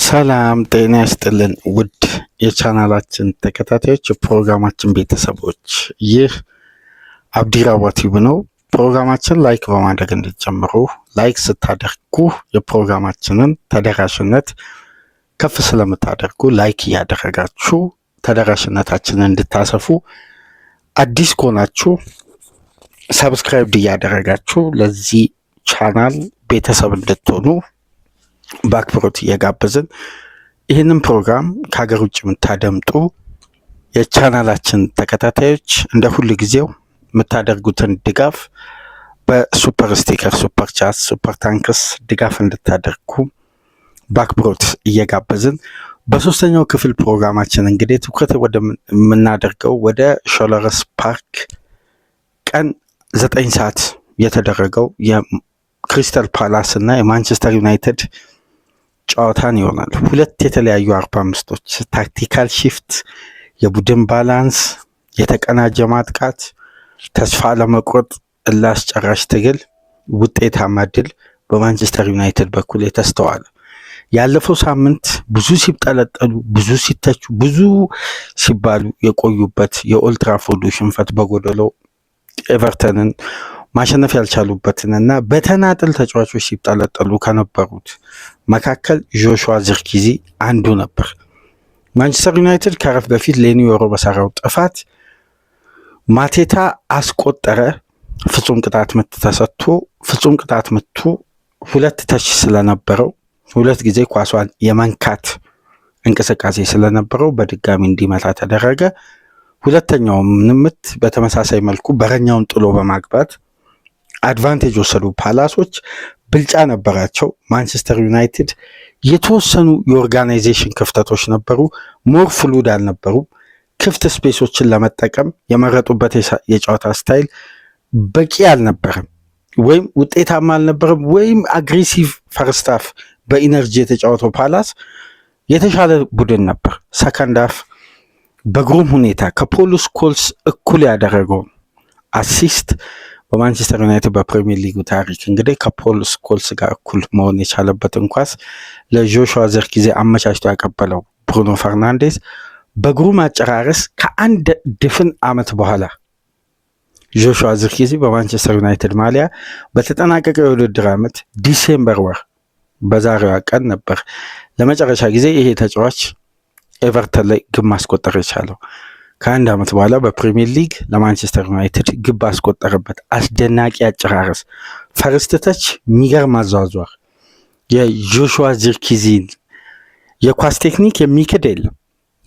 ሰላም ጤና ይስጥልን ውድ የቻናላችን ተከታታዮች የፕሮግራማችን ቤተሰቦች፣ ይህ አብዲራዋ ቲዩብ ነው። ፕሮግራማችን ላይክ በማድረግ እንድትጀምሩ፣ ላይክ ስታደርጉ የፕሮግራማችንን ተደራሽነት ከፍ ስለምታደርጉ ላይክ እያደረጋችሁ ተደራሽነታችንን እንድታሰፉ፣ አዲስ ከሆናችሁ ሰብስክራይብ እያደረጋችሁ ለዚህ ቻናል ቤተሰብ እንድትሆኑ በአክብሮት እየጋበዝን ይህንን ፕሮግራም ከሀገር ውጭ የምታደምጡ የቻናላችን ተከታታዮች እንደ ሁሉ ጊዜው የምታደርጉትን ድጋፍ በሱፐር ስቲከር፣ ሱፐር ቻት፣ ሱፐር ታንክስ ድጋፍ እንድታደርጉ በአክብሮት እየጋበዝን በሶስተኛው ክፍል ፕሮግራማችን እንግዲህ ትኩረት ወደምናደርገው ወደ ሾለረስ ፓርክ ቀን 9 ሰዓት የተደረገው የክሪስታል ፓላስ እና የማንቸስተር ዩናይትድ ጨዋታን ይሆናል። ሁለት የተለያዩ 45ቶች፣ ታክቲካል ሺፍት፣ የቡድን ባላንስ፣ የተቀናጀ ማጥቃት፣ ተስፋ ለመቁረጥ እላስጨራሽ ትግል፣ ውጤታማ ድል በማንቸስተር ዩናይትድ በኩል የተስተዋለ። ያለፈው ሳምንት ብዙ ሲጠለጠሉ፣ ብዙ ሲተቹ፣ ብዙ ሲባሉ የቆዩበት የኦልድ ትራፎርዱ ሽንፈት በጎደሎ ኤቨርተንን ማሸነፍ ያልቻሉበትንና በተናጥል ተጫዋቾች ሲጠለጠሉ ከነበሩት መካከል ጆሹዋ ዚርክዚ አንዱ ነበር። ማንቸስተር ዩናይትድ ከረፍ በፊት ሌኒ ዮሮ በሰራው ጥፋት ማቴታ አስቆጠረ። ፍጹም ቅጣት ምት ተሰጥቶ ፍጹም ቅጣት ምቱ ሁለት ተች ስለነበረው ሁለት ጊዜ ኳሷን የመንካት እንቅስቃሴ ስለነበረው በድጋሚ እንዲመታ ተደረገ። ሁለተኛው ምት በተመሳሳይ መልኩ በረኛውን ጥሎ በማግባት አድቫንቴጅ ወሰዱ። ፓላሶች ብልጫ ነበራቸው። ማንቸስተር ዩናይትድ የተወሰኑ የኦርጋናይዜሽን ክፍተቶች ነበሩ። ሞር ፍሉድ አልነበሩም። ክፍት ስፔሶችን ለመጠቀም የመረጡበት የጨዋታ ስታይል በቂ አልነበረም፣ ወይም ውጤታማ አልነበረም፣ ወይም አግሬሲቭ ፈርስት ሃፍ በኢነርጂ የተጫወተው ፓላስ የተሻለ ቡድን ነበር። ሰከንድ ሃፍ በግሩም ሁኔታ ከፖል ስኮልስ እኩል ያደረገውን አሲስት በማንቸስተር ዩናይትድ በፕሪሚየር ሊጉ ታሪክ እንግዲህ ከፖል ስኮልስ ጋር እኩል መሆን የቻለበትን ኳስ ለጆሹዋ ዚርክዚ አመቻችቶ ያቀበለው ብሩኖ ፈርናንዴዝ በግሩም አጨራረስ ከአንድ ድፍን ዓመት በኋላ ጆሹዋ ዚርክዚ በማንቸስተር ዩናይትድ ማሊያ በተጠናቀቀው የውድድር ዓመት ዲሴምበር ወር በዛሬዋ ቀን ነበር ለመጨረሻ ጊዜ ይሄ ተጫዋች ኤቨርተን ላይ ግብ ማስቆጠር የቻለው። ከአንድ ዓመት በኋላ በፕሪሚየር ሊግ ለማንቸስተር ዩናይትድ ግብ አስቆጠረበት አስደናቂ አጨራረስ፣ ፈርስት ተች፣ የሚገርም አዟዟር። የጆሹዋ ዚርክዚን የኳስ ቴክኒክ የሚክድ የለም።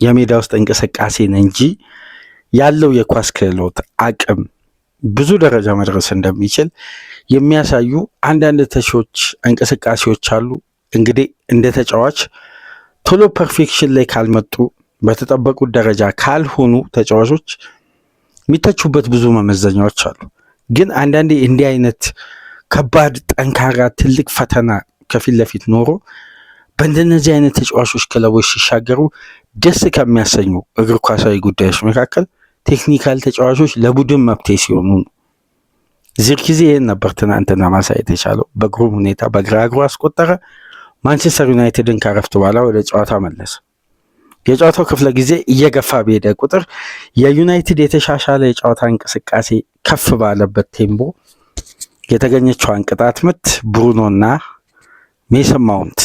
የሜዳ ውስጥ እንቅስቃሴን እንጂ ያለው የኳስ ክህሎት አቅም ብዙ ደረጃ መድረስ እንደሚችል የሚያሳዩ አንዳንድ ተቾች እንቅስቃሴዎች አሉ። እንግዲህ እንደ ተጫዋች ቶሎ ፐርፌክሽን ላይ ካልመጡ፣ በተጠበቁት ደረጃ ካልሆኑ ተጫዋቾች የሚተቹበት ብዙ መመዘኛዎች አሉ። ግን አንዳንዴ እንዲህ አይነት ከባድ፣ ጠንካራ፣ ትልቅ ፈተና ከፊት ለፊት ኖሮ በእንደነዚህ አይነት ተጫዋቾች ክለቦች ሲሻገሩ ደስ ከሚያሰኙ እግር ኳሳዊ ጉዳዮች መካከል ቴክኒካል ተጫዋቾች ለቡድን መብቴ ሲሆኑ ነው። ዚርክዚ ይህን ነበር ትናንትና ማሳየት የቻለው። በግሩም ሁኔታ በግራ እግሩ አስቆጠረ። ማንቸስተር ዩናይትድን ከረፍት በኋላ ወደ ጨዋታ መለሰ። የጨዋታው ክፍለ ጊዜ እየገፋ በሄደ ቁጥር የዩናይትድ የተሻሻለ የጨዋታ እንቅስቃሴ ከፍ ባለበት ቴምቦ የተገኘችዋን ቅጣት ምት ብሩኖና ሜሰን ማውንት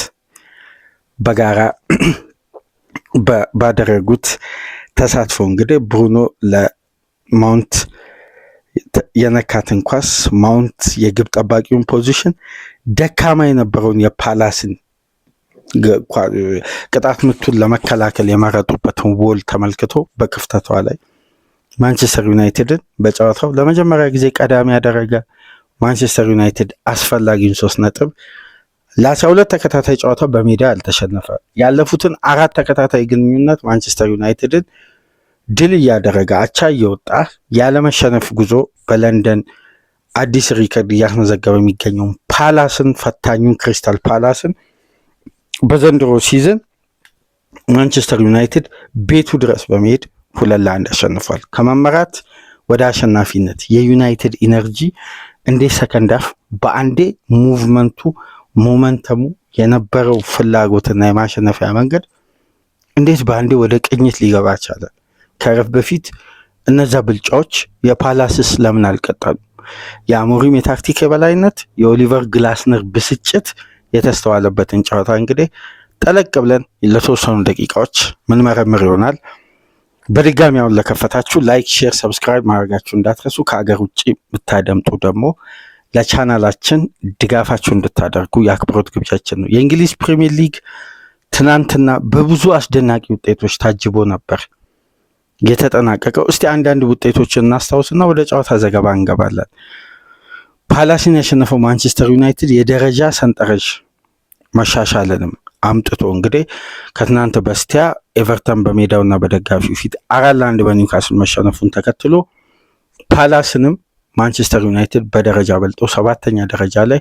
በጋራ ባደረጉት ተሳትፎ እንግዲህ ብሩኖ ለማውንት የነካትን ኳስ ማውንት የግብ ጠባቂውን ፖዚሽን ደካማ የነበረውን የፓላስን ቅጣት ምቱን ለመከላከል የመረጡበትን ወል ተመልክቶ በክፍተቷ ላይ ማንቸስተር ዩናይትድን በጨዋታው ለመጀመሪያ ጊዜ ቀዳሚ ያደረገ። ማንቸስተር ዩናይትድ አስፈላጊውን 3 ነጥብ ለ12 ተከታታይ ጨዋታ በሜዳ ያልተሸነፈ፣ ያለፉትን 4 ተከታታይ ግንኙነት ማንቸስተር ዩናይትድን ድል እያደረገ አቻ እየወጣ ያለመሸነፍ ጉዞ በለንደን አዲስ ሪከርድ እያስመዘገበ የሚገኘውን ፓላስን፣ ፈታኙን ክሪስታል ፓላስን በዘንድሮ ሲዝን ማንቸስተር ዩናይትድ ቤቱ ድረስ በመሄድ 2-1 አሸንፏል። ከመመራት ወደ አሸናፊነት የዩናይትድ ኢነርጂ እንዴት ሰከንድ ሃፍ በአንዴ ሙቭመንቱ ሞመንተሙ የነበረው ፍላጎትና የማሸነፊያ መንገድ እንዴት በአንዴ ወደ ቅኝት ሊገባ ቻለ? ከረፍ በፊት እነዛ ብልጫዎች የፓላስስ ለምን አልቀጠሉ? የአሞሪም የታክቲክ የበላይነት፣ የኦሊቨር ግላስነር ብስጭት የተስተዋለበትን ጨዋታ እንግዲህ ጠለቅ ብለን ለተወሰኑ ደቂቃዎች ምንመረምር ይሆናል። በድጋሚ አሁን ለከፈታችሁ ላይክ፣ ሼር፣ ሰብስክራይብ ማድረጋችሁ እንዳትረሱ። ከሀገር ውጭ ብታደምጡ ደግሞ ለቻናላችን ድጋፋችሁ እንድታደርጉ የአክብሮት ግብዣችን ነው። የእንግሊዝ ፕሪሚየር ሊግ ትናንትና በብዙ አስደናቂ ውጤቶች ታጅቦ ነበር የተጠናቀቀው። እስቲ አንዳንድ ውጤቶችን እናስታውስና ወደ ጨዋታ ዘገባ እንገባለን። ፓላስን ያሸነፈው ማንቸስተር ዩናይትድ የደረጃ ሰንጠረዥ መሻሻልንም አምጥቶ እንግዲህ ከትናንት በስቲያ ኤቨርተን በሜዳውና በደጋፊው ፊት 4-1 በኒውካስል መሸነፉን ተከትሎ ፓላስንም ማንቸስተር ዩናይትድ በደረጃ በልጦ 7ኛ ደረጃ ላይ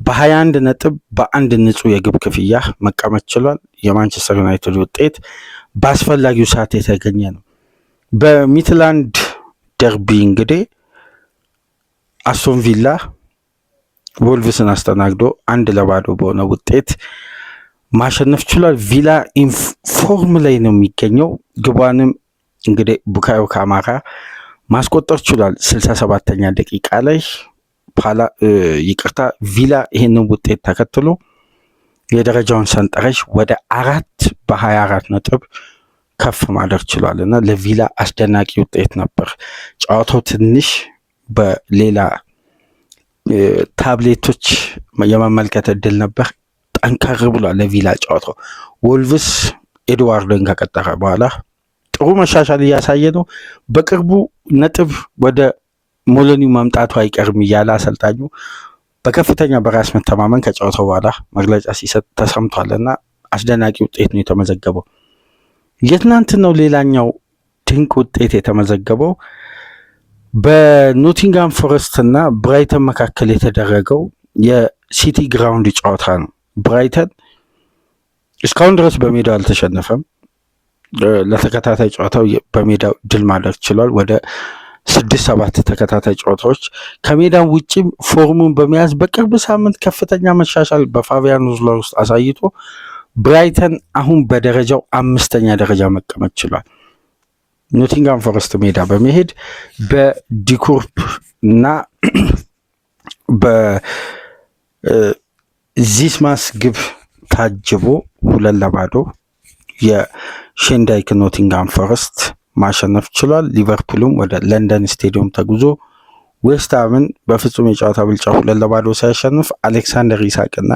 በ21 ነጥብ በአንድ ንጹህ የግብ ክፍያ መቀመጥ ችሏል። የማንቸስተር ዩናይትድ ውጤት በአስፈላጊው ሰዓት የተገኘ ነው። በሚትላንድ ደርቢ እንግዲህ አስቶን ቪላ ወልቭስን አስተናግዶ 1-0 በሆነ ውጤት ማሸነፍ ችሏል። ቪላ ኢንፎርም ላይ ነው የሚገኘው። ግቧንም እንግዲህ ቡካዮ ካማራ ማስቆጠር ችሏል 67ኛ ደቂቃ ላይ። ቪላ ይህንን ውጤት ተከትሎ የደረጃውን ሰንጠረዥ ወደ 4 በ24 ነጥብ ከፍ ማድረግ ችሏል እና ለቪላ አስደናቂ ውጤት ነበር። ጨዋታው ትንሽ በሌላ ታብሌቶች የመመልከት እድል ነበር። ጠንከር ብሏል ለቪላ ጨዋታው። ወልቭስ ኤድዋርድን ከቀጠረ በኋላ ጥሩ መሻሻል እያሳየ ነው። በቅርቡ ነጥብ ወደ ሞሎኒው መምጣቱ አይቀርም እያለ አሰልጣኙ በከፍተኛ በራስ መተማመን ከጨዋታው በኋላ መግለጫ ሲሰጥ ተሰምቷል እና አስደናቂ ውጤት ነው የተመዘገበው። የትናንትናው ሌላኛው ድንቅ ውጤት የተመዘገበው በኖቲንጋም ፎረስት እና ብራይተን መካከል የተደረገው የሲቲ ግራውንድ ጨዋታ ነው። ብራይተን እስካሁን ድረስ በሜዳው አልተሸነፈም። ለተከታታይ ጨዋታው በሜዳው ድል ማድረግ ችሏል። ወደ 6-7 ተከታታይ ጨዋታዎች ከሜዳው ውጭም ፎርሙን በመያዝ በቅርብ ሳምንት ከፍተኛ መሻሻል በፋቢያን ሩስለር ውስጥ አሳይቶ ብራይተን አሁን በደረጃው 5ኛ ደረጃ መቀመጥ ችሏል። ኖቲንጋም ፎረስት ሜዳ በመሄድ በዲኩርፕ እና በዚስማስ ግብ ታጅቦ 2-0 የሼንዳይክ ኖቲንጋም ፎረስት ማሸነፍ ችሏል። ሊቨርፑልም ወደ ለንደን ስቴዲየም ተጉዞ ዌስትሃምን በፍጹም የጨዋታ ብልጫ 2-0 ሲያሸንፍ አሌክሳንደር ኢሳቅና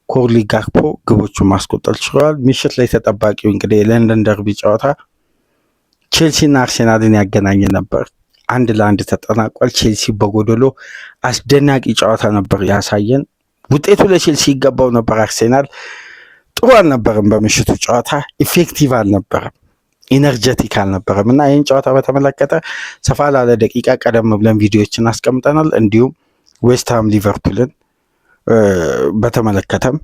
ኮርሊ ጋክፖ ግቦቹን ማስቆጠር ችሏል። ምሽት ላይ ተጠባቂው እንግዲህ የለንደን ደርቢ ጨዋታ ቼልሲና አርሴናልን ያገናኘ ነበር። 1-1 ተጠናቋል። ቼልሲ በጎደሎ አስደናቂ ጨዋታ ነበር ያሳየን። ውጤቱ ለቼልሲ ይገባው ነበር። አርሴናል ጥሩ አልነበረም። በምሽቱ ጨዋታ ኢፌክቲቭ አልነበረም፣ ኢነርጀቲክ አልነበረም እና ይህን ጨዋታ በተመለከተ ሰፋ ላለ ደቂቃ ቀደም ብለን ቪዲዮዎችን አስቀምጠናል። እንዲሁም ዌስትሃም ሊቨርፑልን በተመለከተም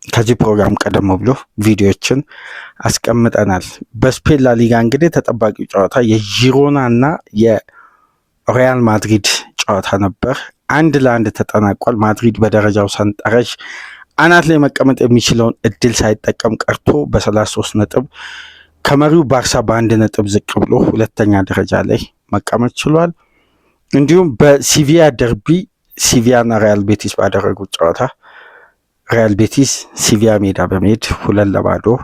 ከዚህ ፕሮግራም ቀደም ብሎ ቪዲዮዎችን አስቀምጠናል። በስፔን ላሊጋ እንግዲህ ተጠባቂው ጨዋታ የጂሮና እና የሪያል ማድሪድ ጨዋታ ነበር። 1-1 ተጠናቋል። ማድሪድ በደረጃው ሰንጠረዥ አናት ላይ መቀመጥ የሚችለውን እድል ሳይጠቀም ቀርቶ በ33 ነጥብ ከመሪው ባርሳ በ1 ነጥብ ዝቅ ብሎ 2ኛ ደረጃ ላይ መቀመጥ ችሏል። እንዲሁም በሲቪያ ደርቢ ሲቪያና ሪያል ቤቲስ ባደረጉት ጨዋታ ሪያል ቤቲስ ሲቪያ ሜዳ በመሄድ 2-0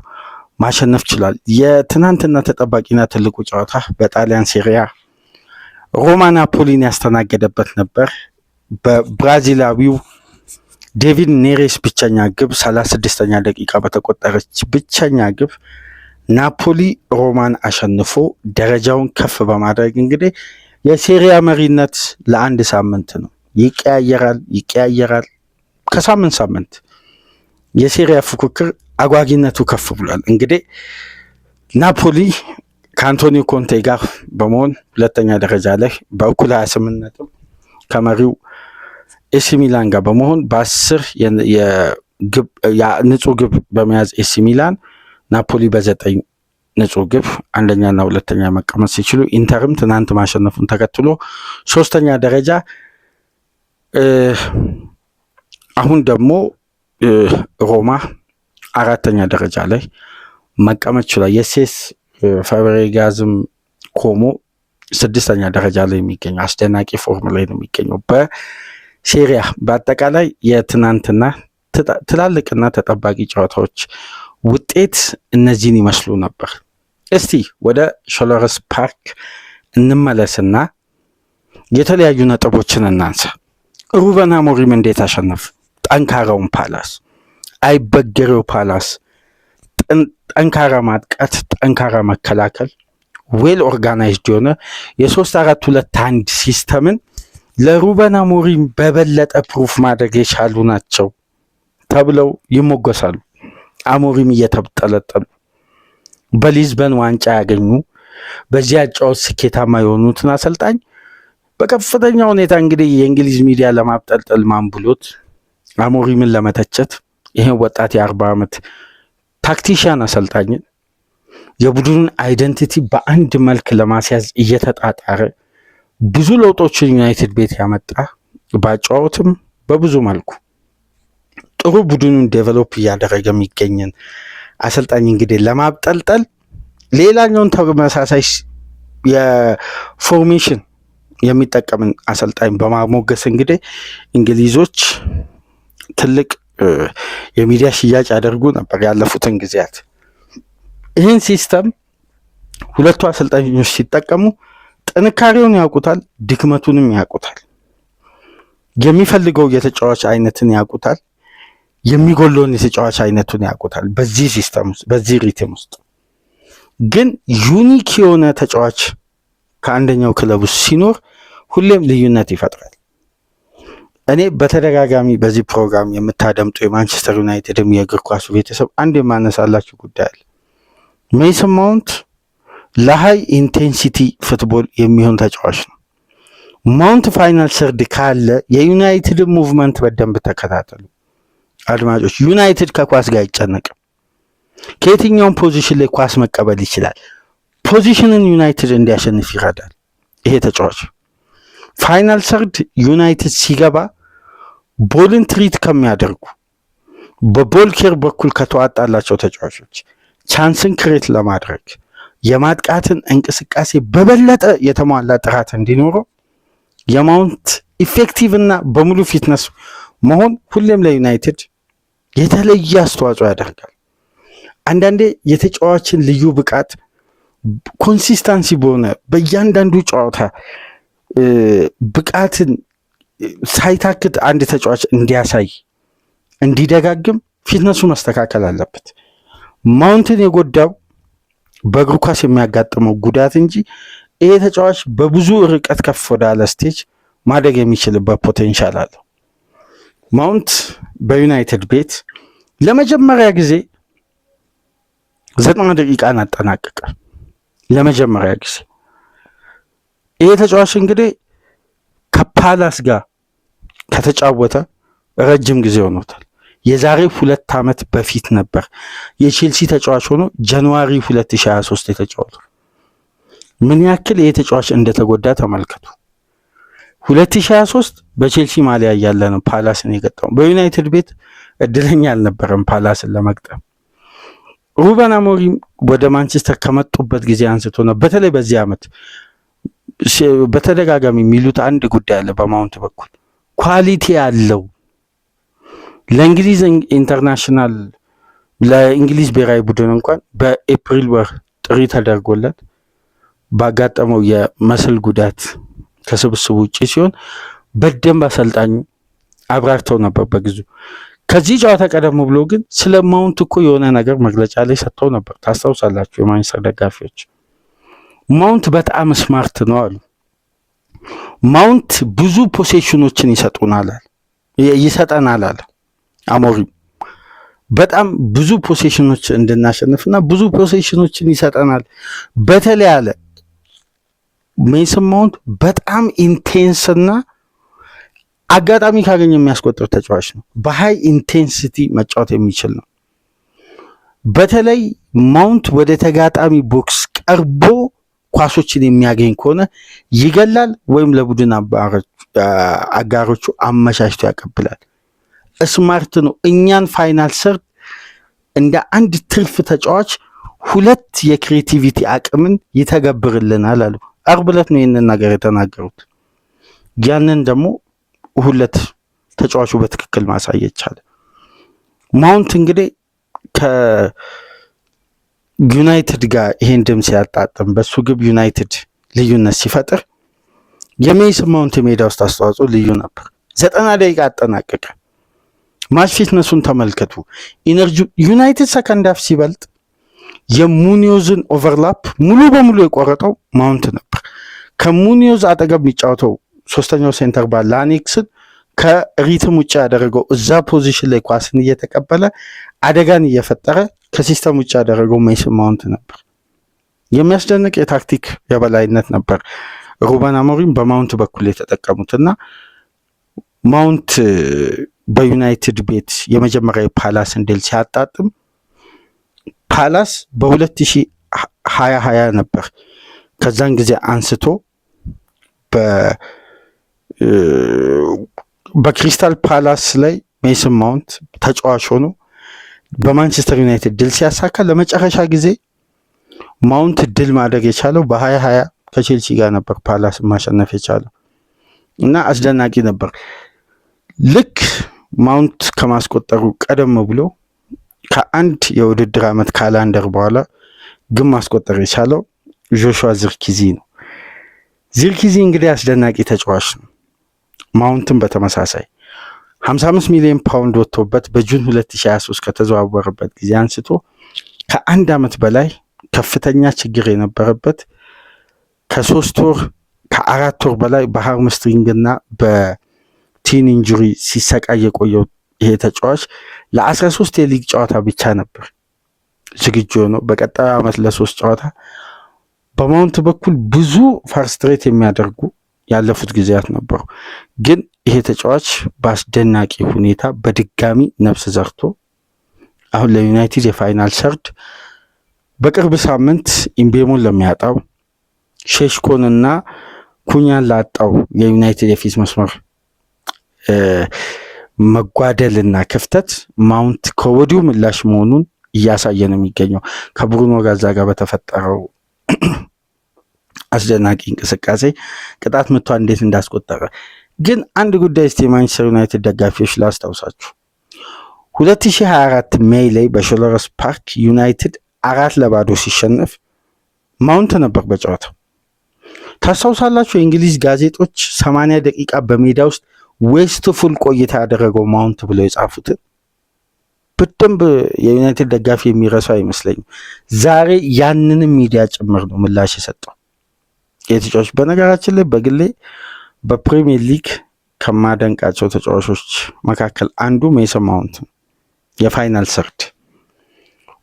ማሸነፍ ችሏል። የትናንትና ተጠባቂና ትልቁ ጨዋታ በጣሊያን ሴሪያ ሮማ ናፖሊን ያስተናገደበት ነበር። በብራዚላዊው ዴቪድ ኔሬስ ብቸኛ ግብ 36ኛ ደቂቃ በተቆጠረች ብቸኛ ግብ ናፖሊ ሮማን አሸንፎ ደረጃውን ከፍ በማድረግ እንግዲህ የሴሪያ መሪነት ለአንድ ሳምንት ነው። ይቀያየራል ከሳምንት ሳምንት የሴሪያ ፉክክር አጓጊነቱ ከፍ ብሏል። እንግዲህ ናፖሊ ከአንቶኒዮ ኮንቴ ጋር በመሆን 2ኛ ደረጃ ላይ በእኩል 28 ነጥብ ከመሪው ኤሲ ሚላን ጋር በመሆን በ10 ንጹህ ግብ በመያዝ ኤሲ ሚላን ናፖሊ በ9 ንጹህ ግብ 1ኛና 2ኛ መቀመጥ ሲችሉ ኢንተርም ትናንት ማሸነፉን ተከትሎ 3ኛ ደረጃ። አሁን ደግሞ ሮማ አራተኛ ደረጃ ላይ መቀመጥ ችሏል። የሴስ ፋብሬጋዝም ኮሞ ስድስተኛ ደረጃ ላይ የሚገኘው አስደናቂ ፎርም ላይ ነው የሚገኘው። በሴሪያ በአጠቃላይ የትናንትና ትላልቅና ተጠባቂ ጨዋታዎች ውጤት እነዚህን ይመስሉ ነበር። እስቲ ወደ ሾለርስ ፓርክ እንመለስና የተለያዩ ነጥቦችን እናንሳ። ሩበን አሞሪም እንዴት አሸነፍ? ጠንካራውን ፓላስ፣ አይበገሬው ፓላስ፣ ጠንካራ ማጥቃት፣ ጠንካራ መከላከል፣ ዌል ኦርጋናይዝድ የሆነ የ3-4-2-1 ሲስተምን ለሩበን አሞሪም በበለጠ ፕሩፍ ማድረግ የቻሉ ናቸው ተብለው ይሞገሳሉ። አሞሪም እየተጠለጠሉ በሊዝበን ዋንጫ ያገኙ በዚያ ጨዋታ ስኬታማ የሆኑትን አሰልጣኝ በከፍተኛ ሁኔታ እንግዲህ የእንግሊዝ ሚዲያ ለማብጠልጠል ማንብሎት አሞሪምን ለመተቸት ይሄን ወጣት የ40 ዓመት ታክቲሻን አሰልጣኝን የቡድኑን አይደንቲቲ በአንድ መልክ ለማስያዝ እየተጣጣረ ብዙ ለውጦችን ዩናይትድ ቤት ያመጣ ባጫወትም በብዙ መልኩ ጥሩ ቡድኑን ዴቨሎፕ እያደረገ የሚገኝን አሰልጣኝ እንግዲህ ለማብጠልጠል ሌላኛውን ተመሳሳይ የፎርሜሽን የሚጠቀምን አሰልጣኝ በማሞገስ እንግዲህ እንግሊዞች ትልቅ የሚዲያ ሽያጭ ያደርጉ ነበር ያለፉትን ጊዜያት። ይህን ሲስተም ሁለቱ አሰልጣኞች ሲጠቀሙ ጥንካሬውን ያውቁታል፣ ድክመቱንም ያውቁታል። የሚፈልገው የተጫዋች አይነትን ያውቁታል፣ የሚጎለውን የተጫዋች አይነቱን ያውቁታል። በዚህ ሲስተም ውስጥ በዚህ ሪትም ውስጥ ግን ዩኒክ የሆነ ተጫዋች ከአንደኛው ክለብ ውስጥ ሲኖር ሁሌም ልዩነት ይፈጥራል። እኔ በተደጋጋሚ በዚህ ፕሮግራም የምታደምጡ የማንቸስተር ዩናይትድም የእግር ኳሱ ቤተሰብ አንድ የማነሳላችሁ ጉዳይ አለ። ሜሰን ማውንት ለሃይ ኢንቴንሲቲ ፉትቦል የሚሆን ተጫዋች ነው። ማውንት ፋይናል ሰርድ ካለ የዩናይትድ ሙቭመንት በደንብ ተከታተሉ አድማጮች። ዩናይትድ ከኳስ ጋር አይጨነቅም። ከየትኛውም ፖዚሽን ላይ ኳስ መቀበል ይችላል። ፖዚሽንን ዩናይትድ እንዲያሸንፍ ይረዳል ይሄ ተጫዋች። ፋይናል ሰርድ ዩናይትድ ሲገባ ቦልን ትሪት ከሚያደርጉ በቦል ኬር በኩል ከተዋጣላቸው ተጫዋቾች ቻንስን ክሬት ለማድረግ የማጥቃትን እንቅስቃሴ በበለጠ የተሟላ ጥራት እንዲኖረው የማውንት ኢፌክቲቭ እና በሙሉ ፊትነስ መሆን ሁሌም ለዩናይትድ የተለየ አስተዋጽኦ ያደርጋል። አንዳንዴ የተጫዋችን ልዩ ብቃት ኮንሲስታንሲ በሆነ በእያንዳንዱ ጨዋታ ብቃትን ሳይታክት አንድ ተጫዋች እንዲያሳይ እንዲደጋግም ፊትነሱ መስተካከል አለበት። ማውንትን የጎዳው በእግር ኳስ የሚያጋጥመው ጉዳት እንጂ ይሄ ተጫዋች በብዙ ርቀት ከፍ ወዳለ ስቴጅ ማደግ የሚችልበት ፖቴንሻል አለው። ማውንት በዩናይትድ ቤት ለመጀመሪያ ጊዜ 90 ደቂቃን አጠናቀቀ። ለመጀመሪያ ጊዜ ይሄ ተጫዋች እንግዲህ ከፓላስ ጋር ከተጫወተ ረጅም ጊዜ ሆኖታል። የዛሬ 2 ዓመት በፊት ነበር የቼልሲ ተጫዋች ሆኖ ጃንዋሪ 2023 የተጫወተው። ምን ያክል ይሄ ተጫዋች እንደተጎዳ ተመልከቱ። 2023 በቼልሲ ማሊያ እያለ ነው ፓላስን የገጠመው። በዩናይትድ ቤት እድለኛ አልነበረም ፓላስን ለመግጠም። ሩበን አሞሪም ወደ ማንቸስተር ከመጡበት ጊዜ አንስቶ ነው በተለይ በዚህ ዓመት በተደጋጋሚ የሚሉት አንድ ጉዳይ አለ። በማውንት በኩል ኳሊቲ ያለው ለእንግሊዝ ኢንተርናሽናል ለእንግሊዝ ብሔራዊ ቡድን እንኳን በኤፕሪል ወር ጥሪ ተደርጎለት ባጋጠመው የመስል ጉዳት ከስብስቡ ውጭ ሲሆን በደንብ አሰልጣኙ አብራርተው ነበር በጊዜው። ከዚህ ጨዋታ ቀደም ብሎ ግን ስለ ማውንት እኮ የሆነ ነገር መግለጫ ላይ ሰጥተው ነበር። ታስታውሳላችሁ የማንቸስተር ደጋፊዎች። ማውንት በጣም ስማርት ነው አሉ። ማውንት ብዙ ፖሴሽኖችን ይሰጠናል አለ አሞሪም። በጣም ብዙ ፖሴሽኖች እንድናሸንፍና ብዙ ፖሴሽኖችን ይሰጠናል። በተለይ አለ ሜሰን ማውንት በጣም ኢንቴንስና አጋጣሚ ካገኘ የሚያስቆጥር ተጫዋች ነው። በሃይ ኢንቴንሲቲ መጫወት የሚችል ነው። በተለይ ማውንት ወደ ተጋጣሚ ቦክስ ቀርቦ ኳሶችን የሚያገኝ ከሆነ ይገላል ወይም ለቡድን አጋሮቹ አመቻችቶ ያቀብላል። ስማርት ነው። እኛን ፋይናል ሰርድ እንደ አንድ ትርፍ ተጫዋች 2 የክሬቲቪቲ አቅምን ይተገብርልናል አሉ። አርብ ዕለት ነው ይህንን ነገር የተናገሩት። ያንን ደግሞ 2 ተጫዋቹ በትክክል ማሳየት ቻለ። ማውንት እንግዲህ ከዩናይትድ ጋር ይሄን ድም ሲያጣጥም በሱ ግብ ዩናይትድ ልዩነት ሲፈጥር የሜይሰን ማውንት የሜዳ ውስጥ አስተዋጽኦ ልዩ ነበር። 90 ደቂቃ አጠናቀቀ። ማች ፊትነሱን ተመልከቱ። ኢነርጂ ዩናይትድ ሰከንድ ሃፍ ሲበልጥ የሙኒዮዝን ኦቨርላፕ ሙሉ በሙሉ የቆረጠው ማውንት ነበር። ከሙኒዮዝ አጠገብ የሚጫወተው 3ኛው ሴንተር ባክ ላኔክስን ከሪትም ውጭ ያደረገው እዛ ፖዚሽን ላይ ኳስን እየተቀበለ አደጋን እየፈጠረ ከሲስተም ውጭ ያደረገው ሜይሰን ማውንት ነበር። የሚያስደንቅ የታክቲክ የበላይነት ነበር ሩበን አሞሪም በማውንት በኩል የተጠቀሙትና ማውንት በዩናይትድ ቤት የመጀመሪያ ፓላስን ድል ሲያጣጥም ፓላስ በ2020 ነበር ከዛን ጊዜ አንስቶ በክሪስታል ፓላስ ላይ ሜይሰን ማውንት ተጫዋች ሆኖ በማንቸስተር ዩናይትድ ድል ሲያሳካ ለመጨረሻ ጊዜ ማውንት ድል ማድረግ የቻለው በ2020 ከቼልሲ ጋር ነበር ፓላስ ማሸነፍ የቻለው እና አስደናቂ ነበር። ልክ ማውንት ከማስቆጠሩ ቀደም ብሎ ከአንድ የውድድር ዓመት ካላንደር በኋላ ግን ማስቆጠር የቻለው ጆሹዋ ዚርክዚ ነው። ዚርክዚ እንግዲህ አስደናቂ ተጫዋች ነው። ማውንትን በተመሳሳይ 55 ሚሊዮን ፓውንድ ወጥቶበት በጁን 2023 ከተዘዋወረበት ጊዜ አንስቶ ከ1 ዓመት በላይ ከፍተኛ ችግር የነበረበት ከ3 ወር ከ4 ወር በላይ በሃርምስትሪንግ እና በቲን ኢንጁሪ ሲሰቃይ የቆየው ይሄ ተጫዋች ለ13 የሊግ ጨዋታ ብቻ ነበር ዝግጁ ነው። በቀጣዩ ዓመት ለ3 ጨዋታ በማውንት በኩል ብዙ ፍራስትሬት የሚያደርጉ ያለፉት ጊዜያት ነበሩ። ግን ይሄ ተጫዋች በአስደናቂ ሁኔታ በድጋሚ ነፍስ ዘርቶ አሁን ለዩናይትድ የፋይናል ሰርድ በቅርብ ሳምንት ኢምቤሞን ለሚያጣው ሼሽኮንና ኩኛን ላጣው የዩናይትድ የፊት መስመር መጓደልና ክፍተት ማውንት ከወዲሁ ምላሽ መሆኑን እያሳየ ነው የሚገኘው። ከብሩኖ ጋር በተፈጠረው አስደናቂ እንቅስቃሴ ቅጣት ምቷ እንዴት እንዳስቆጠረ ግን አንድ ጉዳይ እስቲ ማንቸስተር ዩናይትድ ደጋፊዎች ላስታውሳችሁ። 2024 ሜይ ላይ በሾለረስ ፓርክ ዩናይትድ 4-0 ሲሸነፍ ማውንት ነበር በጨዋታው። ታስታውሳላችሁ? የእንግሊዝ ጋዜጦች 80 ደቂቃ በሜዳ ውስጥ ዌስትፉል ቆይታ ያደረገው ማውንት ብለው የጻፉትን በደንብ የዩናይትድ ደጋፊ የሚረሳው አይመስለኝም። ዛሬ ያንንም ሚዲያ ጭምር ነው ምላሽ የሰጠው የተጫዋች። በነገራችን ላይ በግሌ በፕሪሚየር ሊግ ከማደንቃቸው ተጫዋቾች መካከል አንዱ ሜይሰን ማውንት ነው። የፋይናል ሰርድ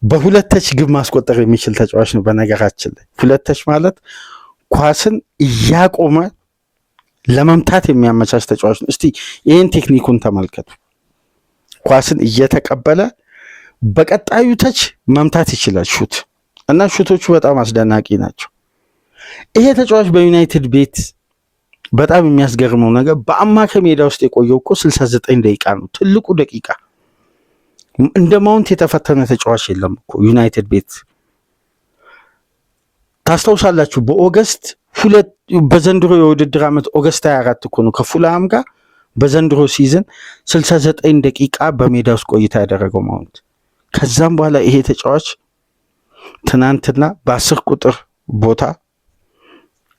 በሁለት ተች ግብ ማስቆጠር የሚችል ተጫዋች ነው። በነገራችን ላይ ሁለት ተች ማለት ኳስን እያቆመ ለመምታት የሚያመቻች ተጫዋች ነው። እስቲ ይህን ቴክኒኩን ተመልከቱ። ኳስን እየተቀበለ በቀጣዩ ተች መምታት ይችላል ሹት እና ሹቶቹ በጣም አስደናቂ ናቸው። ይሄ ተጫዋች በዩናይትድ ቤት በጣም የሚያስገርመው ነገር በአማካይ ሜዳ ውስጥ የቆየው እኮ 69 ደቂቃ ነው። ትልቁ ደቂቃ እንደ ማውንት የተፈተነ ተጫዋች የለም እኮ ዩናይትድ ቤት። ታስታውሳላችሁ በኦገስት በዘንድሮ የውድድር ዓመት ኦገስት 24 እኮ ነው ከፉልሃም ጋር በዘንድሮ ሲዝን 69 ደቂቃ በሜዳ ውስጥ ቆይታ ያደረገው ማውንት። ከዛም በኋላ ይሄ ተጫዋች ትናንትና በ10 ቁጥር ቦታ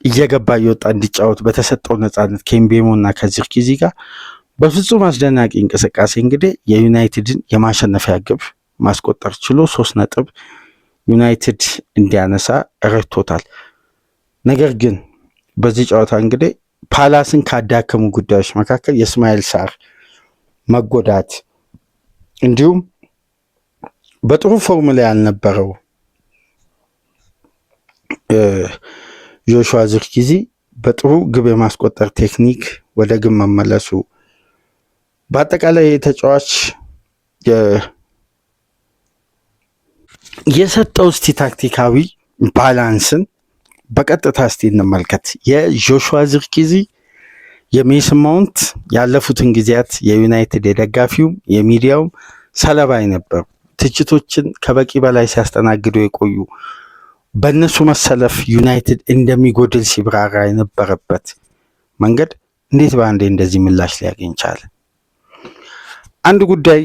እየገባ እየወጣ እንዲጫወት በተሰጠው ነፃነት ከኤምቤሞ እና ከዚርክዚ ጋር በፍጹም አስደናቂ እንቅስቃሴ እንግዲህ የዩናይትድን የማሸነፊያ ግብ ማስቆጠር ችሎ 3 ነጥብ ዩናይትድ እንዲያነሳ ረድቶታል። ነገር ግን በዚህ ጨዋታ እንግዲህ ፓላስን ካዳከሙ ጉዳዮች መካከል የእስማኤል ሳር መጎዳት እንዲሁም በጥሩ ፎርሙላ ያልነበረው ጆሹዋ ዚርክዚ በጥሩ ግብ የማስቆጠር ቴክኒክ ወደ ግብ መመለሱ በአጠቃላይ የተጫዋች የሰጠው እስቲ ታክቲካዊ ባላንስን በቀጥታ እስቲ እንመልከት። የጆሹዋ ዚርክዚ የሜሰን ማውንት ያለፉትን ጊዜያት የዩናይትድ የደጋፊውም የሚዲያውም ሰለባ የነበሩ ትችቶችን ከበቂ በላይ ሲያስተናግዱ የቆዩ በእነሱ መሰለፍ ዩናይትድ እንደሚጎድል ሲብራራ የነበረበት መንገድ እንዴት በአንዴ እንደዚህ ምላሽ ሊያገኝ ቻለ? አንድ ጉዳይ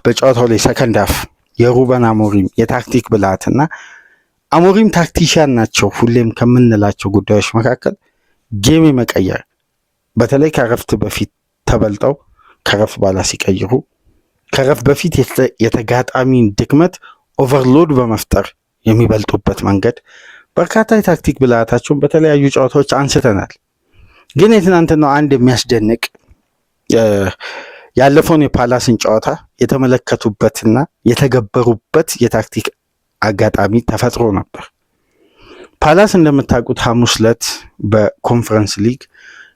በጨዋታው ላይ ሰከንድ ሃፍ የሩበን አሞሪም የታክቲክ ብልሃትና አሞሪም ታክቲሽያን ናቸው ሁሌም ከምንላቸው ጉዳዮች መካከል ጌም የመቀየር በተለይ ከረፍት በፊት ተበልጠው ከረፍት በኋላ ሲቀይሩ ከረፍት በፊት የተጋጣሚን ድክመት ኦቨርሎድ በመፍጠር የሚበልጡበት መንገድ በርካታ የታክቲክ ብልሃታቸውን በተለያዩ ጨዋታዎች አንስተናል። ግን የትናንትናው አንድ የሚያስደንቅ ያለፈውን የፓላስን ጨዋታ የተመለከቱበትና የተገበሩበት የታክቲክ አጋጣሚ ተፈጥሮ ነበር። ፓላስ እንደምታውቁት ሐሙስ ዕለት በኮንፈረንስ ሊግ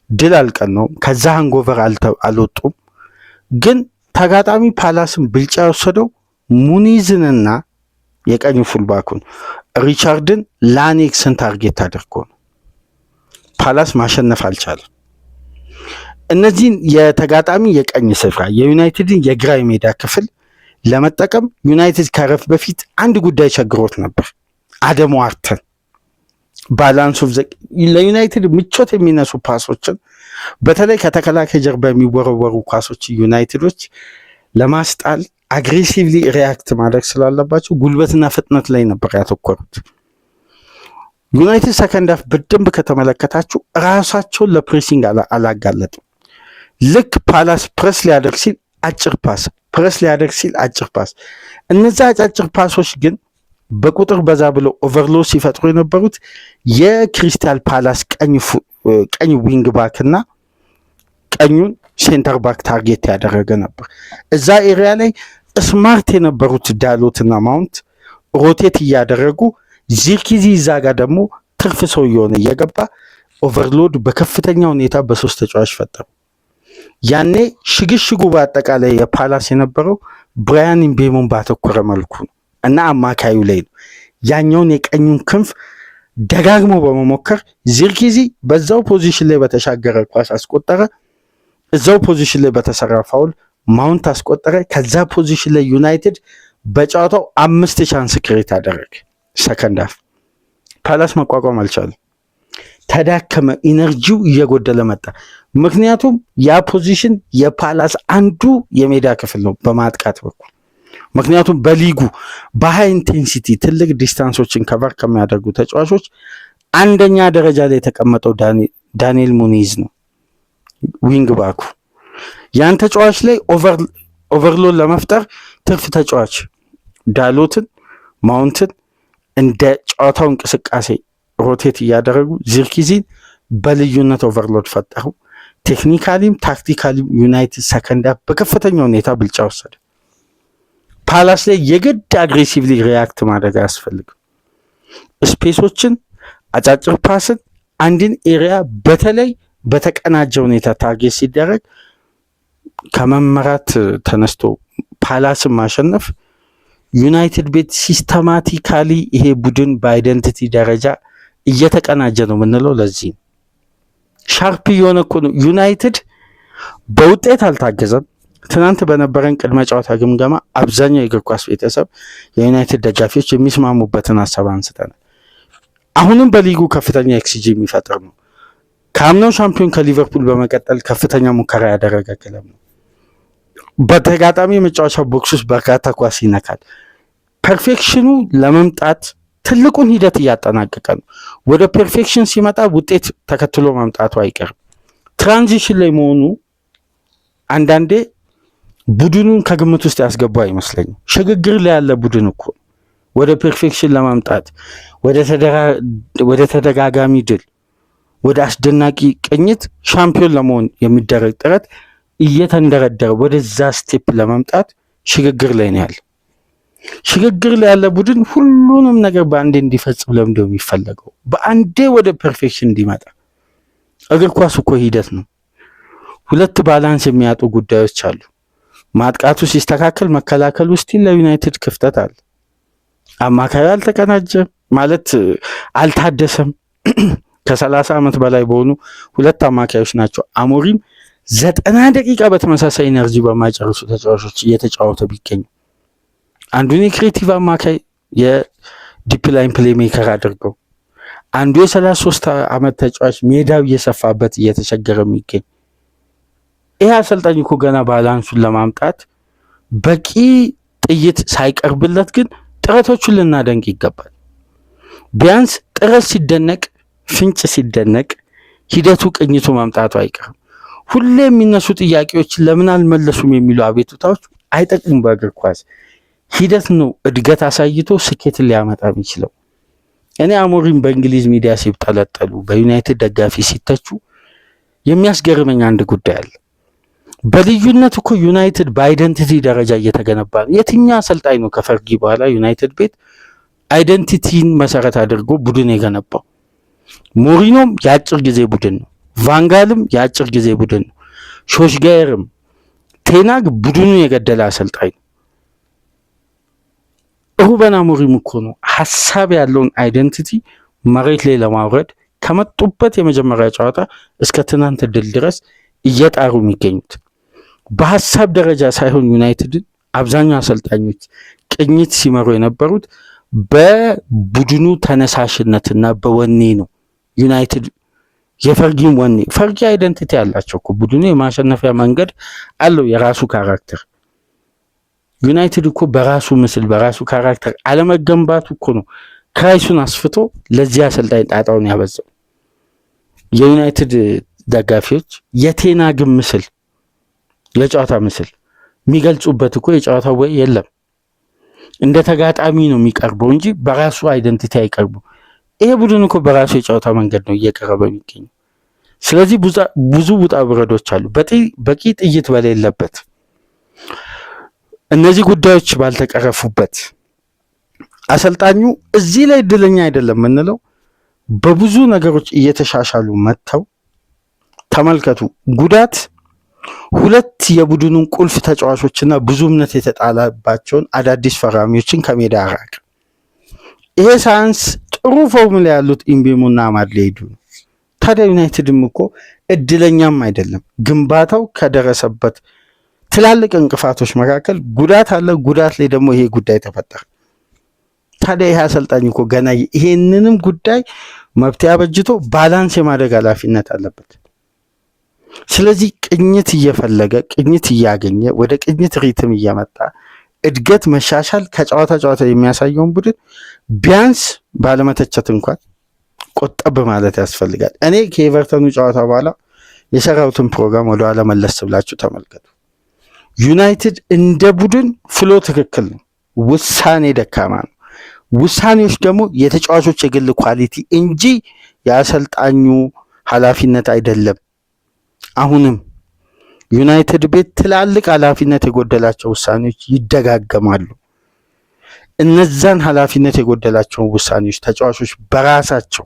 ድል አልቀናውም። ከዛ ሃንጎቨር አልወጡም። ግን ተጋጣሚ ፓላስን ብልጫ የወሰደው ሙኒዝንና የቀኝ ፉልባኩን ሪቻርድን ላኔክስን ታርጌት አድርጎ ነው። ፓላስ ማሸነፍ አልቻለም። እነዚህን የተጋጣሚ የቀኝ ስፍራ የዩናይትድን የግራ ሜዳ ክፍል ለመጠቀም ዩናይትድ ከረፍት በፊት አንድ ጉዳይ ቸግሮት ነበር። አደም ዋርተን ባላንስ ኦፍ ለዩናይትድ ምቾት የሚነሱ ፓሶችን በተለይ ከተከላካይ ጀርባ የሚወረወሩ ኳሶች ዩናይትዶች ለማስጣል አግሬሲቭሊ ሪያክት ማድረግ ስላለባቸው ጉልበትና ፍጥነት ላይ ነበር ያተኮሩት። ዩናይትድ ሰከንድ ሃፍ በደንብ ከተመለከታችሁ ራሳቸውን ለፕሬሲንግ አላጋለጡም። ልክ ፓላስ ፕረስ ሊያደርግ ሲል አጭር ፓስ፣ ፕረስ ሊያደርግ ሲል አጭር ፓስ። እነዛ አጫጭር ፓሶች ግን በቁጥር በዛ ብለው ኦቨርሎድ ሲፈጥሩ የነበሩት የክሪስታል ፓላስ ቀኝ ዊንግ ባክ እና ቀኙን ሴንተር ባክ ታርጌት ያደረገ ነበር። እዛ ኤሪያ ላይ ስማርት የነበሩት ዳሎትና ማውንት ሮቴት እያደረጉ ዚርኪዚ እዛ ጋር ደግሞ ትርፍ ሰው እየሆነ እየገባ ኦቨርሎድ በከፍተኛ ሁኔታ በሶስት ተጫዋች ፈጠሩ። ያኔ ሽግሽጉ በአጠቃላይ የፓላስ የነበረው ብራያን ምቤሞን ባተኮረ መልኩ ነው እና አማካዩ ላይ ነው። ያኛውን የቀኙን ክንፍ ደጋግሞ በመሞከር ዚርኪዚ በዛው ፖዚሽን ላይ በተሻገረ ኳስ አስቆጠረ። እዛው ፖዚሽን ላይ በተሰራ ፋውል ማውንት አስቆጠረ። ከዛ ፖዚሽን ላይ ዩናይትድ በጨዋታው 5 ቻንስ ክሬት አደረገ። ሰከንድ ሃፍ ፓላስ መቋቋም አልቻለም። ተዳከመ። ኢነርጂው እየጎደለ መጣ። ምክንያቱም ያ ፖዚሽን የፓላስ አንዱ የሜዳ ክፍል ነው በማጥቃት በኩል። ምክንያቱም በሊጉ በሃይ ኢንቴንሲቲ ትልቅ ዲስታንሶችን ከቨር ከሚያደርጉ ተጫዋቾች አንደኛ ደረጃ ላይ የተቀመጠው ዳንኤል ሙኒዝ ነው፣ ዊንግ ባኩ። ያን ተጫዋች ላይ ኦቨርሎድ ለመፍጠር ትርፍ ተጫዋች ዳሎትን፣ ማውንትን እንደ ጨዋታው እንቅስቃሴ ሮቴት እያደረጉ ዚርኪዚን በልዩነት ኦቨርሎድ ፈጠሩ። ቴክኒካሊም ታክቲካሊም ዩናይትድ ሰከንድ ሃፍ በከፍተኛ ሁኔታ ብልጫ ወሰደ። ፓላስ ላይ የግድ አግሬሲቭሊ ሪያክት ማድረግ አያስፈልግም። ስፔሶችን፣ አጫጭር ፓስን፣ አንድን ኤሪያ በተለይ በተቀናጀ ሁኔታ ታርጌት ሲደረግ ከመመራት ተነስቶ ፓላስን ማሸነፍ ዩናይትድ ቤት ሲስተማቲካሊ ይሄ ቡድን በአይደንቲቲ ደረጃ እየተቀናጀ ነው የምንለው ለዚህ ነው። ሻርፕ የሆነ እኮ ነው። ዩናይትድ በውጤት አልታገዘም። ትናንት በነበረን ቅድመ ጨዋታ ግምገማ አብዛኛው የእግር ኳስ ቤተሰብ የዩናይትድ ደጋፊዎች የሚስማሙበትን ሀሳብ አንስተናል። አሁንም በሊጉ ከፍተኛ ኤክስጂ የሚፈጥር ነው። ከአምናው ሻምፒዮን ከሊቨርፑል በመቀጠል ከፍተኛ ሙከራ ያደረገ ክለብ ነው። በተጋጣሚ የመጫወቻ ቦክስ ውስጥ በርካታ ኳስ ይነካል። ፐርፌክሽኑ ለመምጣት ትልቁን ሂደት እያጠናቀቀ ነው። ወደ ፐርፌክሽን ሲመጣ ውጤት ተከትሎ መምጣቱ አይቀርም። ትራንዚሽን ላይ መሆኑ አንዳንዴ ቡድኑን ከግምት ውስጥ ያስገባ አይመስለኝም። ሽግግር ላይ ያለ ቡድን እኮ ወደ ፐርፌክሽን ለማምጣት ወደ ተደጋጋሚ ድል፣ ወደ አስደናቂ ቅኝት ሻምፒዮን ለመሆን የሚደረግ ጥረት እየተንደረደረ ወደዛ ስቴፕ ለማምጣት ሽግግር ላይ ነው ያለ። ሽግግር ላይ ያለ ቡድን ሁሉንም ነገር በአንዴ እንዲፈጽም ለምዶ የሚፈለገው በአንዴ ወደ ፐርፌክሽን እንዲመጣ። እግር ኳስ እኮ ሂደት ነው። ሁለት ባላንስ የሚያጡ ጉዳዮች አሉ። ማጥቃቱ ሲስተካከል መከላከል ውስጥ ለዩናይትድ ክፍተት አለ። አማካዩ አልተቀናጀም ማለት አልታደሰም። ከ30 ዓመት በላይ በሆኑ ሁለት አማካዮች ናቸው። አሞሪም 90 ደቂቃ በተመሳሳይ ኤነርጂ በማይጨርሱ ተጫዋቾች እየተጫወተ ቢገኙ አንዱን የክሬቲቭ አማካይ የዲፕ ላይን ፕሌይ ሜከር አድርገው አንዱ የ33 ዓመት ተጫዋች ሜዳው እየሰፋበት እየተቸገረ የሚገኝ ይህ አሰልጣኝ እኮ ገና ባላንሱን ለማምጣት በቂ ጥይት ሳይቀርብለት ግን ጥረቶቹን ልናደንቅ ይገባል። ቢያንስ ጥረት ሲደነቅ ፍንጭ ሲደነቅ ሂደቱ ቅኝቱ ማምጣቱ አይቀርም። ሁሌ የሚነሱ ጥያቄዎችን ለምን አልመለሱም የሚሉ አቤቱታዎች አይጠቅሙም። በእግር ኳስ ሂደት ነው እድገት አሳይቶ ስኬትን ሊያመጣ የሚችለው። እኔ አሞሪም በእንግሊዝ ሚዲያ ሲጠለጠሉ በዩናይትድ ደጋፊ ሲተቹ የሚያስገርመኝ አንድ ጉዳይ አለ። በልዩነት እኮ ዩናይትድ በአይደንቲቲ ደረጃ እየተገነባ ነው። የትኛው አሰልጣኝ ነው ከፈርጊ በኋላ ዩናይትድ ቤት አይደንቲቲን መሰረት አድርጎ ቡድን የገነባው? ሞሪኖም የአጭር ጊዜ ቡድን ነው። ቫንጋልም የአጭር ጊዜ ቡድን ነው። ሾሽጋየርም ቴናግ ቡድኑ የገደለ አሰልጣኝ ነው። ሩበን አሞሪም እኮ ነው ሀሳብ ያለውን አይደንቲቲ መሬት ላይ ለማውረድ ከመጡበት የመጀመሪያ ጨዋታ እስከ ትናንት ድል ድረስ እየጣሩ የሚገኙት። በሀሳብ ደረጃ ሳይሆን ዩናይትድን አብዛኛው አሰልጣኞች ቅኝት ሲመሩ የነበሩት በቡድኑ ተነሳሽነትና በወኔ ነው። ዩናይትድ የፈርጊም ወኔ ፈርጊ አይደንቲቲ ያላቸው እኮ ቡድኑ የማሸነፊያ መንገድ አለው፣ የራሱ ካራክተር። ዩናይትድ እኮ በራሱ ምስል በራሱ ካራክተር አለመገንባቱ እኮ ነው ክራይሱን አስፍቶ ለዚህ አሰልጣኝ ጣጣውን ያበዛው። የዩናይትድ ደጋፊዎች የቴናግን ምስል የጨዋታ ምስል የሚገልጹበት እኮ የጨዋታው ወይ የለም፣ እንደ ተጋጣሚ ነው የሚቀርበው እንጂ በራሱ አይደንቲቲ አይቀርቡም። ይሄ ቡድን እኮ በራሱ የጨዋታ መንገድ ነው እየቀረበ የሚገኘው። ስለዚህ ብዙ ውጣ ውረዶች አሉ። በቂ ጥይት በሌለበት እነዚህ ጉዳዮች ባልተቀረፉበት አሰልጣኙ እዚህ ላይ እድለኛ አይደለም የምንለው በብዙ ነገሮች እየተሻሻሉ መጥተው ተመልከቱ። ጉዳት ሁለት የቡድኑን ቁልፍ ተጫዋቾችና ብዙ እምነት የተጣለባቸውን አዳዲስ ፈራሚዎችን ከሜዳ አራቅ። ይሄ ሳያንስ ጥሩ ፎርሙላ ያሉት ኢምቤሞና አማድ ሌይዱ ነው። ታዲያ ዩናይትድም እኮ እድለኛም አይደለም። ግንባታው ከደረሰበት ትላልቅ እንቅፋቶች መካከል ጉዳት አለ። ጉዳት ላይ ደግሞ ይሄ ጉዳይ ተፈጠረ። ታዲያ ይሄ አሰልጣኝ እኮ ገና ይሄንንም ጉዳይ መብት ያበጅቶ ባላንስ የማድረግ ኃላፊነት አለበት። ስለዚህ ቅኝት እየፈለገ ቅኝት እያገኘ ወደ ቅኝት ሪትም እየመጣ እድገት መሻሻል ከጨዋታ ጨዋታ የሚያሳየውን ቡድን ቢያንስ ባለመተቸት እንኳን ቆጠብ ማለት ያስፈልጋል። እኔ ከኤቨርተኑ ጨዋታ በኋላ የሰራሁትን ፕሮግራም ወደኋላ መለስ ብላችሁ ተመልከቱ። ዩናይትድ እንደ ቡድን ፍሎ ትክክል ነው፣ ውሳኔ ደካማ ነው። ውሳኔዎች ደግሞ የተጫዋቾች የግል ኳሊቲ እንጂ የአሰልጣኙ ኃላፊነት አይደለም። አሁንም ዩናይትድ ቤት ትላልቅ ኃላፊነት የጎደላቸው ውሳኔዎች ይደጋገማሉ። እነዛን ኃላፊነት የጎደላቸውን ውሳኔዎች ተጫዋቾች በራሳቸው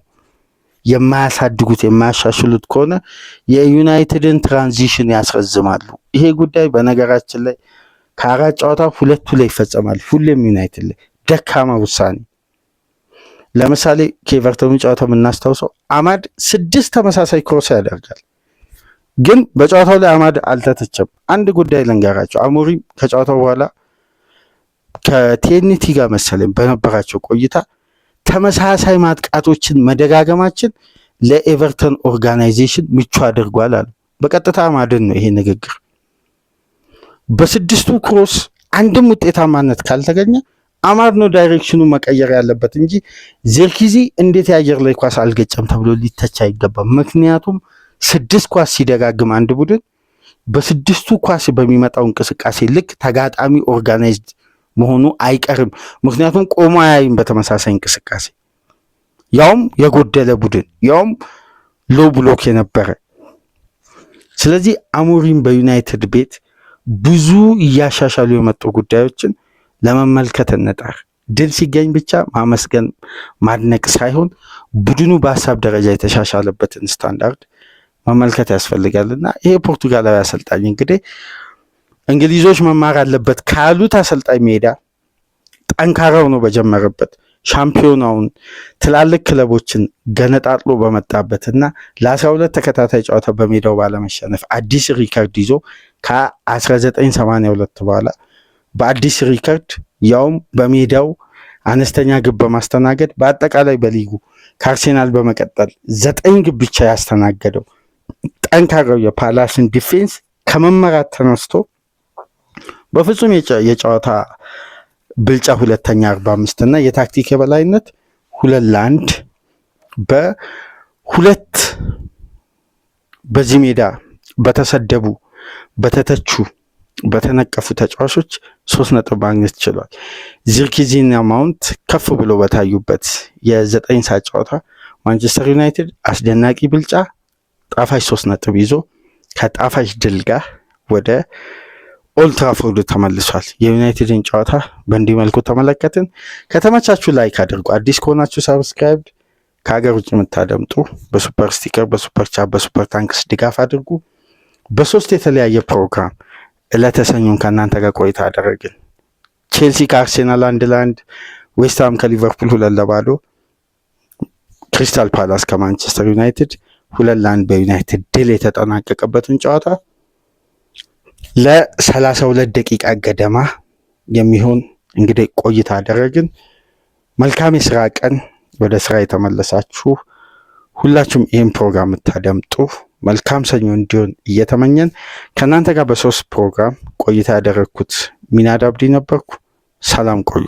የማያሳድጉት የማያሻሽሉት ከሆነ የዩናይትድን ትራንዚሽን ያስረዝማሉ። ይሄ ጉዳይ በነገራችን ላይ ከአራት ጨዋታ ሁለቱ ላይ ይፈጸማል። ሁሌም ዩናይትድ ላይ ደካማ ውሳኔ። ለምሳሌ ከኤቨርተኑ ጨዋታ የምናስታውሰው አማድ 6 ተመሳሳይ ክሮስ ያደርጋል፣ ግን በጨዋታው ላይ አማድ አልተተቸም። አንድ ጉዳይ ልንገራቸው። አሞሪም ከጨዋታው በኋላ ከቲኤንቲ ጋር መሰለኝ በነበራቸው ቆይታ ተመሳሳይ ማጥቃቶችን መደጋገማችን ለኤቨርተን ኦርጋናይዜሽን ምቹ አድርጓል አሉ። በቀጥታ አማድን ነው ይሄ ንግግር። በ6ቱ ክሮስ አንድም ውጤታማነት ካልተገኘ አማድ ነው ዳይሬክሽኑ መቀየር ያለበት እንጂ ዜርኪዚ እንዴት የአየር ላይ ኳስ አልገጨም ተብሎ ሊተች አይገባም። ምክንያቱም 6 ኳስ ሲደጋግም አንድ ቡድን በ6ቱ ኳስ በሚመጣው እንቅስቃሴ ልክ ተጋጣሚ ኦርጋናይዝድ መሆኑ አይቀርም። ምክንያቱም ቆሞ አያይም በተመሳሳይ እንቅስቃሴ፣ ያውም የጎደለ ቡድን፣ ያውም ሎ ብሎክ የነበረ። ስለዚህ አሞሪም በዩናይትድ ቤት ብዙ እያሻሻሉ የመጡ ጉዳዮችን ለመመልከት እንጣር። ድል ሲገኝ ብቻ ማመስገን ማድነቅ ሳይሆን ቡድኑ በሀሳብ ደረጃ የተሻሻለበትን ስታንዳርድ መመልከት ያስፈልጋልና ይሄ ፖርቱጋላዊ አሰልጣኝ እንግዲህ እንግሊዞች መማር አለበት ካሉት አሰልጣኝ ሜዳ ጠንካራው ነው በጀመረበት ሻምፒዮናውን ትላልቅ ክለቦችን ገነጣጥሎ በመጣበትና ለ12 ተከታታይ ጨዋታ በሜዳው ባለመሸነፍ አዲስ ሪከርድ ይዞ ከ1982 በኋላ በአዲስ ሪከርድ ያውም በሜዳው አነስተኛ ግብ በማስተናገድ በአጠቃላይ በሊጉ ከአርሴናል በመቀጠል 9 ግብ ብቻ ያስተናገደው ጠንካራው የፓላስን ዲፌንስ ከመመራት ተነስቶ በፍጹም የጨዋታ ብልጫ ሁለተኛ 45 እና የታክቲክ የበላይነት 2-1 በሁለት በዚህ ሜዳ በተሰደቡ በተተቹ በተነቀፉ ተጫዋቾች 3 ነጥብ ማግኘት ችሏል። ዚርክዚና ማውንት ከፍ ብሎ በታዩበት የ9 ሰዓት ጨዋታ ማንቸስተር ዩናይትድ አስደናቂ ብልጫ ጣፋጭ 3 ነጥብ ይዞ ከጣፋጭ ድል ጋር ወደ ኦልትራፎርድ ተመልሷል። የዩናይትድን ጨዋታ በእንዲህ መልኩ ተመለከትን። ከተመቻችሁ ላይክ አድርጉ። አዲስ ከሆናችሁ ሰብስክራይብ፣ ከሀገር ውጭ የምታደምጡ በሱፐር ስቲከር፣ በሱፐር ቻት፣ በሱፐር ታንክስ ድጋፍ አድርጉ። በ3 የተለያየ ፕሮግራም ዕለተ ሰኞን ከእናንተ ጋር ቆይታ አደረግን። ቼልሲ ከአርሴናል 1-1፣ ዌስትሃም ከሊቨርፑል 2-0፣ ክሪስታል ፓላስ ከማንቸስተር ዩናይትድ 2-1 በዩናይትድ ድል የተጠናቀቀበትን ጨዋታ ለ32 ደቂቃ ገደማ የሚሆን እንግዲህ ቆይታ አደረግን። መልካም የስራ ቀን። ወደ ስራ የተመለሳችሁ ሁላችሁም ይህን ፕሮግራም የምታደምጡ መልካም ሰኞ እንዲሆን እየተመኘን ከእናንተ ጋር በ3 ፕሮግራም ቆይታ ያደረግኩት ሚናድ አብዲ ነበርኩ። ሰላም ቆዩ።